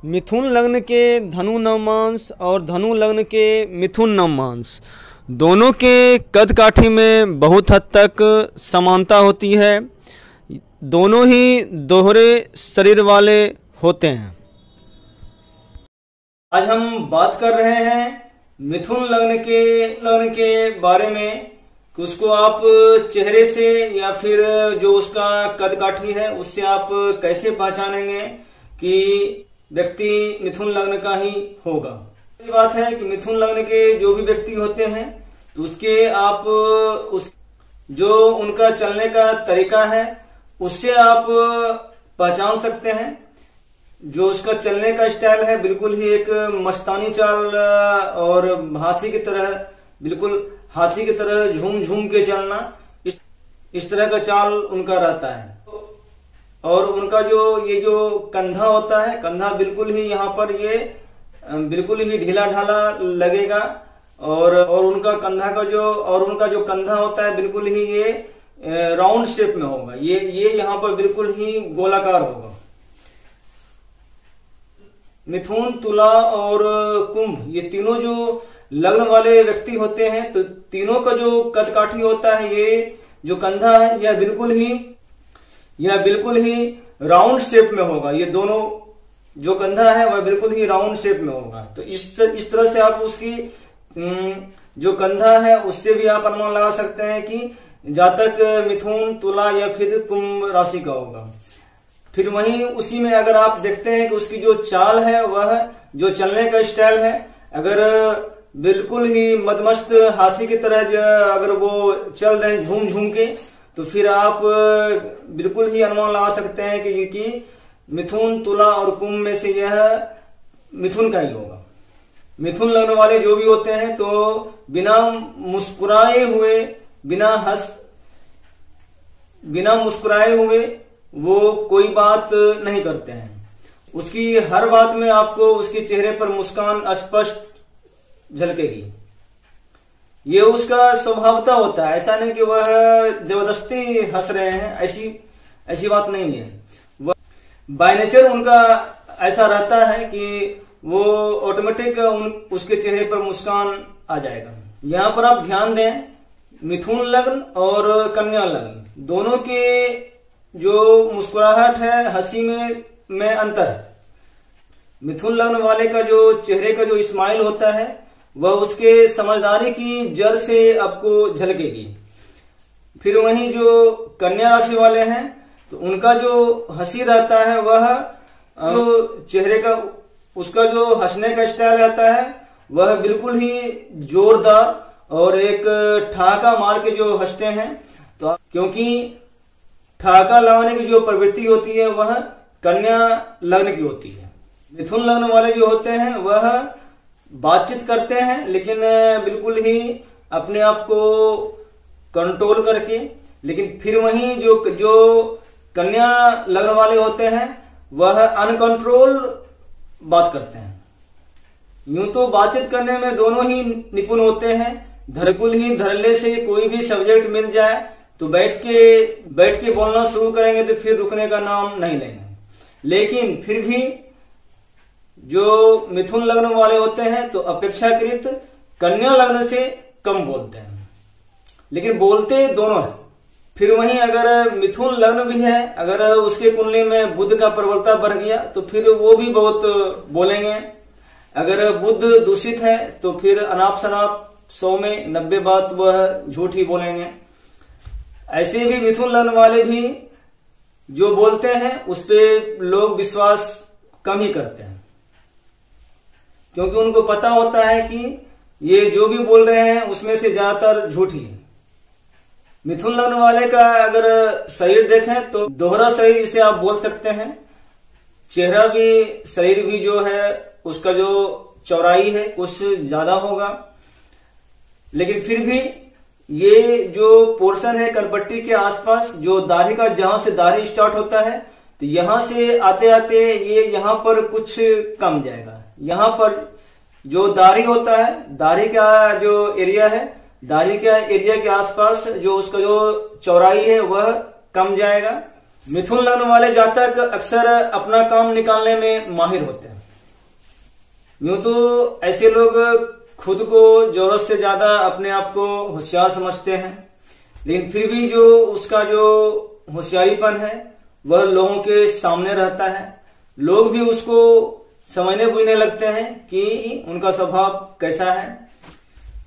मिथुन लग्न के धनु नवमांश और धनु लग्न के मिथुन नवमांश दोनों के कद काठी में बहुत हद तक समानता होती है। दोनों ही दोहरे शरीर वाले होते हैं। आज हम बात कर रहे हैं मिथुन लग्न के बारे में कि उसको आप चेहरे से या फिर जो उसका कद काठी है उससे आप कैसे पहचानेंगे कि व्यक्ति मिथुन लग्न का ही होगा। ये बात है कि मिथुन लग्न के जो भी व्यक्ति होते हैं तो उसके आप जो उनका चलने का तरीका है उससे आप पहचान सकते हैं। जो उसका चलने का स्टाइल है बिल्कुल ही एक मस्तानी चाल और बिल्कुल हाथी की तरह झूम झूम के चलना, इस तरह का चाल उनका रहता है। और उनका जो कंधा होता है, कंधा बिल्कुल ही यहाँ पर ये बिल्कुल ही ढीला ढाला लगेगा और उनका जो कंधा होता है बिल्कुल ही ये राउंड शेप में होगा। ये यहाँ पर बिल्कुल ही गोलाकार होगा। मिथुन, तुला और कुंभ ये तीनों जो लग्न वाले व्यक्ति होते हैं तो तीनों का जो कदकाठी होता है, ये जो कंधा है यह बिल्कुल ही राउंड शेप में होगा। ये दोनों जो कंधा है वह बिल्कुल ही राउंड शेप में होगा। तो इस तरह से आप उसकी जो कंधा है उससे भी आप अनुमान लगा सकते हैं कि जातक मिथुन, तुला या फिर कुंभ राशि का होगा। फिर वहीं उसी में अगर आप देखते हैं कि उसकी जो चाल है, वह जो चलने का स्टाइल है, अगर बिल्कुल ही मदमस्त हाथी की तरह अगर वो चल रहे हैं झूम झूम के, तो फिर आप बिल्कुल ही अनुमान लगा सकते हैं कि मिथुन, तुला और कुंभ में से यह मिथुन का ही होगा। मिथुन लग्न वाले जो भी होते हैं तो बिना मुस्कुराए हुए वो कोई बात नहीं करते हैं। उसकी हर बात में आपको उसके चेहरे पर मुस्कान स्पष्ट झलकेगी। ये उसका स्वभावता होता है। ऐसा नहीं कि वह जबरदस्ती हंस रहे हैं, ऐसी बात नहीं है। वह बाय नेचर उनका ऐसा रहता है कि वो ऑटोमेटिक उसके चेहरे पर मुस्कान आ जाएगा। यहाँ पर आप ध्यान दें, मिथुन लग्न और कन्या लग्न दोनों के जो मुस्कुराहट है, हंसी में अंतर है। मिथुन लग्न वाले का जो चेहरे का जो स्माइल होता है वह उसके समझदारी की जड़ से आपको झलकेगी। फिर वहीं जो कन्या राशि वाले हैं तो उनका जो हंसी रहता है, वह जो चेहरे का उसका जो हंसने का स्टाइल रहता है वह बिल्कुल ही जोरदार और एक ठहाका मार के जो हंसते हैं। तो क्योंकि ठहाका लगाने की जो प्रवृत्ति होती है वह कन्या लग्न की होती है। मिथुन लग्न वाले जो होते हैं वह बातचीत करते हैं लेकिन बिल्कुल ही अपने आप को कंट्रोल करके। लेकिन फिर वहीं जो कन्या लग्न वाले होते हैं वह अनकंट्रोल बात करते हैं। यूं तो बातचीत करने में दोनों ही निपुण होते हैं। बिल्कुल ही धड़ल्ले से कोई भी सब्जेक्ट मिल जाए तो बैठ के बोलना शुरू करेंगे तो फिर रुकने का नाम नहीं लेंगे। लेकिन फिर भी जो मिथुन लग्न वाले होते हैं तो अपेक्षाकृत कन्या लग्न से कम बोलते हैं, लेकिन बोलते दोनों हैं। फिर वहीं अगर मिथुन लग्न भी है, अगर उसके कुंडली में बुध का प्रबलता बढ़ गया तो फिर वो भी बहुत बोलेंगे। अगर बुध दूषित है तो फिर अनाप शनाप 100 में 90 बात वह झूठ ही बोलेंगे। ऐसे भी मिथुन लग्न वाले भी जो बोलते हैं उस पे लोग विश्वास कम ही करते हैं, क्योंकि उनको पता होता है कि ये जो भी बोल रहे हैं उसमें से ज्यादातर झूठ ही है। मिथुन लग्न वाले का अगर शरीर देखें तो दोहरा शरीर इसे आप बोल सकते हैं। चेहरा भी, शरीर भी जो है उसका जो चौड़ाई है कुछ ज्यादा होगा, लेकिन फिर भी ये जो पोर्शन है कनपट्टी के आसपास, जो दाढ़ी का जहां से दाढ़ी स्टार्ट होता है तो यहां से आते आते ये यहाँ पर कुछ कम जाएगा। यहाँ पर जो दाढ़ी होता है, दाढ़ी का जो एरिया है, दाढ़ी के एरिया के आसपास जो उसका जो चौड़ाई है वह कम जाएगा। मिथुन लग्न वाले जातक अक्सर अपना काम निकालने में माहिर होते हैं। यूं तो ऐसे लोग खुद को जरूरत से ज्यादा अपने आप को होशियार समझते हैं, लेकिन फिर भी जो उसका जो होशियारीपन है वह लोगों के सामने रहता है। लोग भी उसको समझने बूझने लगते हैं कि उनका स्वभाव कैसा है,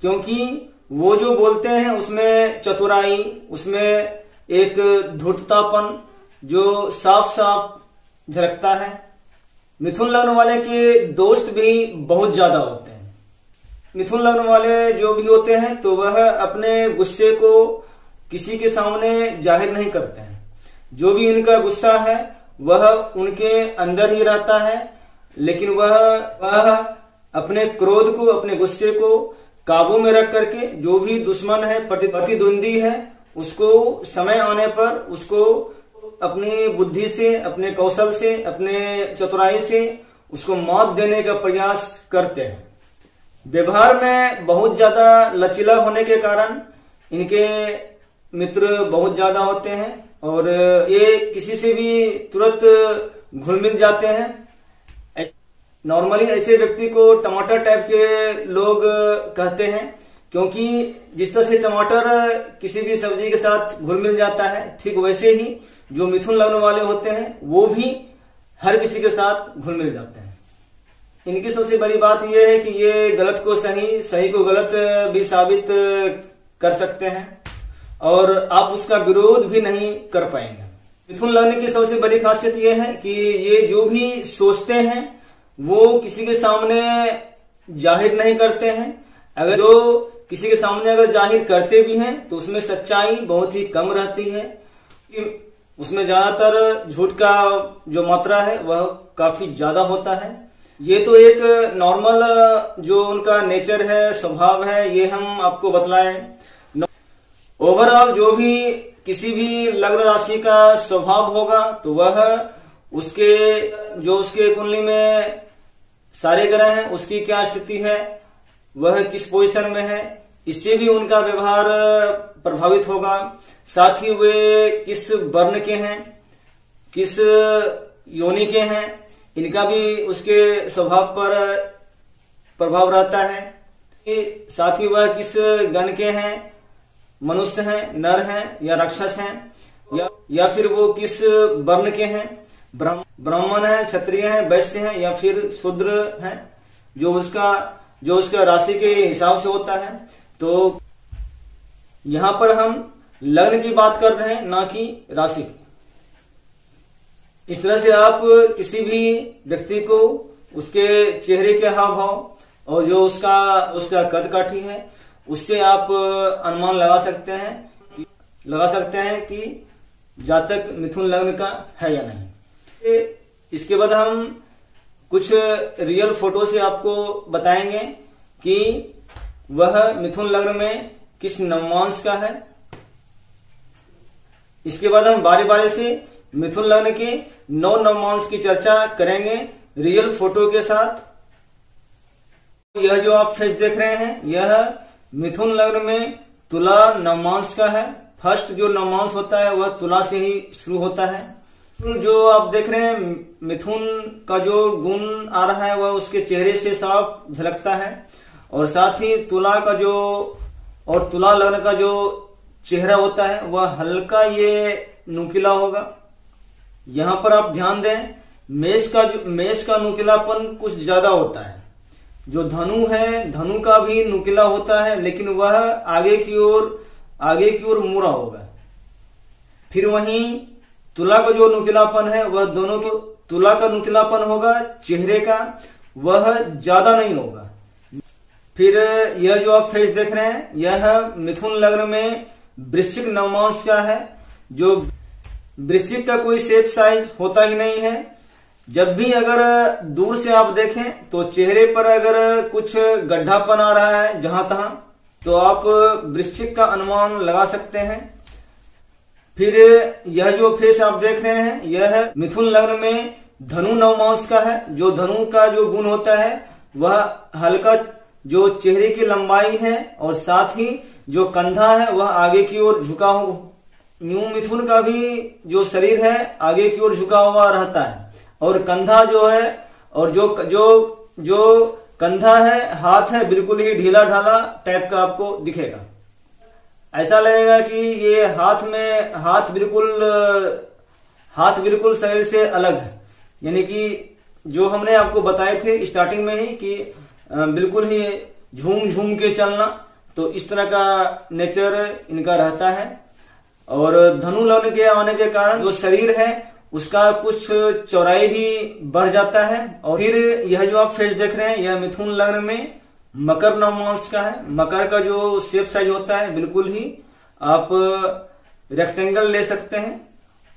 क्योंकि वो जो बोलते हैं उसमें चतुराई, उसमें एक धूर्ततापन जो साफ साफ झलकता है। मिथुन लग्न वाले के दोस्त भी बहुत ज्यादा होते हैं। मिथुन लग्न वाले जो भी होते हैं तो वह अपने गुस्से को किसी के सामने जाहिर नहीं करते हैं। जो भी इनका गुस्सा है वह उनके अंदर ही रहता है, लेकिन वह अपने क्रोध को, अपने गुस्से को काबू में रख करके जो भी दुश्मन है, प्रतिद्वंदी है, उसको समय आने पर उसको अपनी बुद्धि से, अपने कौशल से, अपने चतुराई से उसको मात देने का प्रयास करते हैं। व्यवहार में बहुत ज्यादा लचीला होने के कारण इनके मित्र बहुत ज्यादा होते हैं और ये किसी से भी तुरंत घुल मिल जाते हैं। नॉर्मली ऐसे व्यक्ति को टमाटर टाइप के लोग कहते हैं, क्योंकि जिस तरह से टमाटर किसी भी सब्जी के साथ घुल मिल जाता है, ठीक वैसे ही जो मिथुन लग्न वाले होते हैं वो भी हर किसी के साथ घुल मिल जाते हैं। इनकी सबसे बड़ी बात यह है कि ये गलत को सही, सही को गलत भी साबित कर सकते हैं और आप उसका विरोध भी नहीं कर पाएंगे। मिथुन लग्न की सबसे बड़ी खासियत यह है कि ये जो भी सोचते हैं वो किसी के सामने जाहिर नहीं करते हैं। अगर जो किसी के सामने अगर जाहिर करते भी हैं तो उसमें सच्चाई बहुत ही कम रहती है, उसमें ज्यादातर झूठ का जो मात्रा है वह काफी ज्यादा होता है। ये तो एक नॉर्मल जो उनका नेचर है, स्वभाव है, ये हम आपको बतलाएं। ओवरऑल जो भी किसी भी लग्न राशि का स्वभाव होगा तो वह उसके कुंडली में सारे ग्रह हैं, उसकी क्या स्थिति है, वह किस पोजीशन में है, इससे भी उनका व्यवहार प्रभावित होगा। साथ ही वे किस वर्ण के हैं, किस योनि के हैं, इनका भी उसके स्वभाव पर प्रभाव रहता है। साथ ही वह किस गण के हैं, मनुष्य हैं, नर हैं या राक्षस हैं, या फिर वो किस वर्ण के हैं, ब्राह्मण है, क्षत्रिय है, वैश्य है या फिर शूद्र है, जो उसका राशि के हिसाब से होता है। तो यहां पर हम लग्न की बात कर रहे हैं, ना कि राशि की। इस तरह से आप किसी भी व्यक्ति को उसके चेहरे के हाव भाव और जो उसका कद काठी है उससे आप अनुमान लगा सकते हैं कि जातक मिथुन लग्न का है या नहीं। इसके बाद हम कुछ रियल फोटो से आपको बताएंगे कि वह मिथुन लग्न में किस नवमांश का है। इसके बाद हम बारी बारी से मिथुन लग्न के 9 नवमांश की चर्चा करेंगे रियल फोटो के साथ। यह जो आप फेस देख रहे हैं यह मिथुन लग्न में तुला नवमांश का है। फर्स्ट जो नवमांश होता है वह तुला से ही शुरू होता है। जो आप देख रहे हैं मिथुन का जो गुण आ रहा है वह उसके चेहरे से साफ झलकता है और साथ ही तुला लग्न का जो चेहरा होता है वह हल्का ये नुकीला होगा। यहां पर आप ध्यान दें, मेष का नुकीलापन कुछ ज्यादा होता है। जो धनु है, धनु का भी नुकीला होता है, लेकिन वह आगे की ओर मुड़ा होगा। फिर वहीं तुला का जो नुकीलापन है वह दोनों को, तुला का नुकीलापन होगा चेहरे का, वह ज्यादा नहीं होगा। फिर यह जो आप फेस देख रहे हैं यह मिथुन लग्न में वृश्चिक नवमांश का है। जो वृश्चिक का कोई शेप साइज होता ही नहीं है। जब भी अगर दूर से आप देखें तो चेहरे पर अगर कुछ गड्ढापन आ रहा है जहां तहां, तो आप वृश्चिक का अनुमान लगा सकते हैं। फिर यह जो फेस आप देख रहे हैं यह मिथुन लग्न में धनु नवमांश का है। जो धनु का जो गुण होता है वह हल्का जो चेहरे की लंबाई है और साथ ही जो कंधा है वह आगे की ओर झुका हो। न्यू मिथुन का भी जो शरीर है आगे की ओर झुका हुआ रहता है और कंधा जो है और जो कंधा है, हाथ है, बिल्कुल ही ढीला ढाला टाइप का आपको दिखेगा। ऐसा लगेगा कि ये हाथ बिल्कुल शरीर से अलग है, यानी कि जो हमने आपको बताए थे स्टार्टिंग में ही कि बिल्कुल ही झूम झूम के चलना, तो इस तरह का नेचर इनका रहता है। और धनु लग्न के आने के कारण जो शरीर है उसका कुछ चौड़ाई भी बढ़ जाता है। और फिर यह जो आप फेस देख रहे हैं यह मिथुन लग्न में मकर नवमांश का है। मकर का जो शेप साइज होता है बिल्कुल ही आप रेक्टेंगल ले सकते हैं।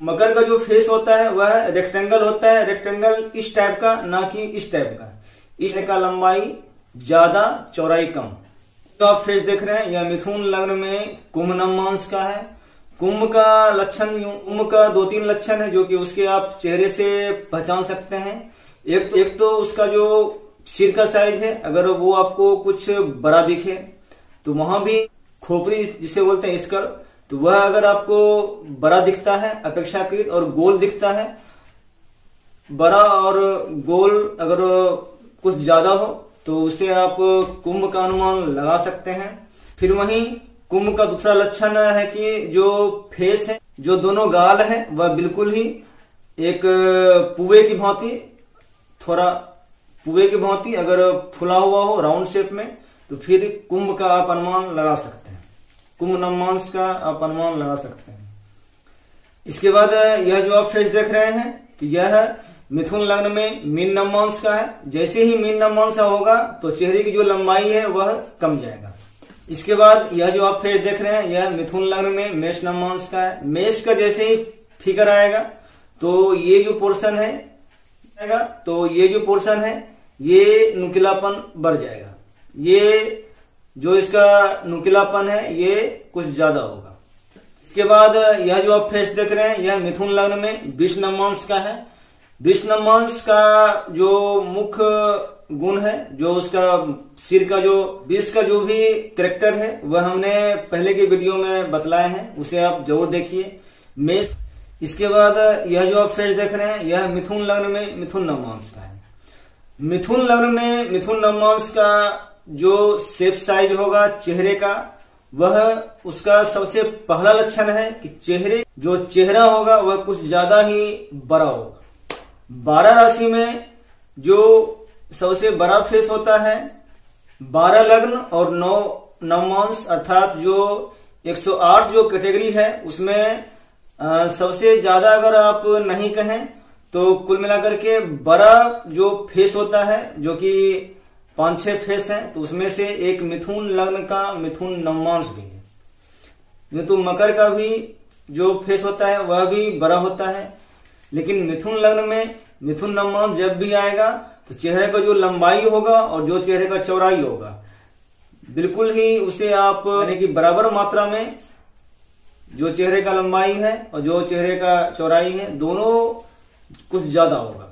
मकर का जो फेस होता है वह रेक्टेंगल होता है, रेक्टेंगल इस टाइप का, ना कि इस टाइप का। इस का लंबाई ज्यादा, चौड़ाई कम। तो आप फेस देख रहे हैं यह मिथुन लग्न में कुंभ नवमांश का है। कुंभ का लक्षण, कुंभ का 2-3 लक्षण है जो कि उसके आप चेहरे से पहचान सकते हैं। एक तो उसका जो सिर का साइज है, अगर वो आपको कुछ बड़ा दिखे तो वहां भी खोपड़ी जिसे बोलते हैं स्कल, तो वह अगर आपको बड़ा दिखता है अपेक्षाकृत और गोल दिखता है, बड़ा और गोल अगर कुछ ज्यादा हो तो उसे आप कुंभ का अनुमान लगा सकते हैं। फिर वहीं कुंभ का दूसरा लक्षण है कि जो फेस है, जो दोनों गाल है वह बिल्कुल ही एक पुए की भांति, थोड़ा पुए की भांति अगर फुला हुआ हो राउंड शेप में, तो फिर कुंभ का आप अनुमान लगा सकते हैं, कुंभ नवमांश का आप अनुमान लगा सकते हैं। इसके बाद यह जो आप फेस देख रहे हैं तो यह मिथुन लग्न में मीन नवमांश का है। जैसे ही मीन नवमांश होगा तो चेहरे की जो लंबाई है वह कम जाएगा। इसके बाद यह जो आप फेस देख रहे हैं यह मिथुन लग्न में मेष नवमांश का है। मेष का जैसे ही फिगर आएगा तो ये जो पोर्शन है ये नुकीलापन बढ़ जाएगा। ये जो इसका नुकीलापन है ये कुछ ज्यादा होगा। इसके बाद यह जो आप फेस देख रहे हैं यह मिथुन लग्न में विष नवमांश का है। विष नवमांश का जो मुख्य गुण है, जो उसका सिर का जो विष का जो भी कैरेक्टर है वह हमने पहले के वीडियो में बतलाए हैं, उसे आप जरूर देखिए। मेष। इसके बाद यह जो आप फेस देख रहे हैं यह मिथुन लग्न में मिथुन नवमांश का है। मिथुन लग्न में मिथुन नवमांश का जो शेप साइज होगा चेहरे का, वह उसका सबसे पहला लक्षण है कि चेहरा होगा वह कुछ ज्यादा ही बड़ा होगा। 12 राशि में जो सबसे बड़ा फेस होता है 12 लग्न और 9 नवमांश, अर्थात जो 108 जो कैटेगरी है उसमें सबसे ज्यादा अगर आप नहीं कहें तो कुल मिलाकर के बड़ा जो फेस होता है, जो कि 5-6 फेस है, तो उसमें से एक मिथुन लग्न का मिथुन नवमांश भी है। तो मकर का भी जो फेस होता है वह भी बड़ा होता है, लेकिन मिथुन लग्न में मिथुन नवमांश जब भी आएगा तो चेहरे का जो लंबाई होगा और जो चेहरे का चौड़ाई होगा बिल्कुल ही उसे आप यानी कि बराबर मात्रा में जो चेहरे का लंबाई है और जो चेहरे का चौड़ाई है दोनों कुछ ज्यादा होगा।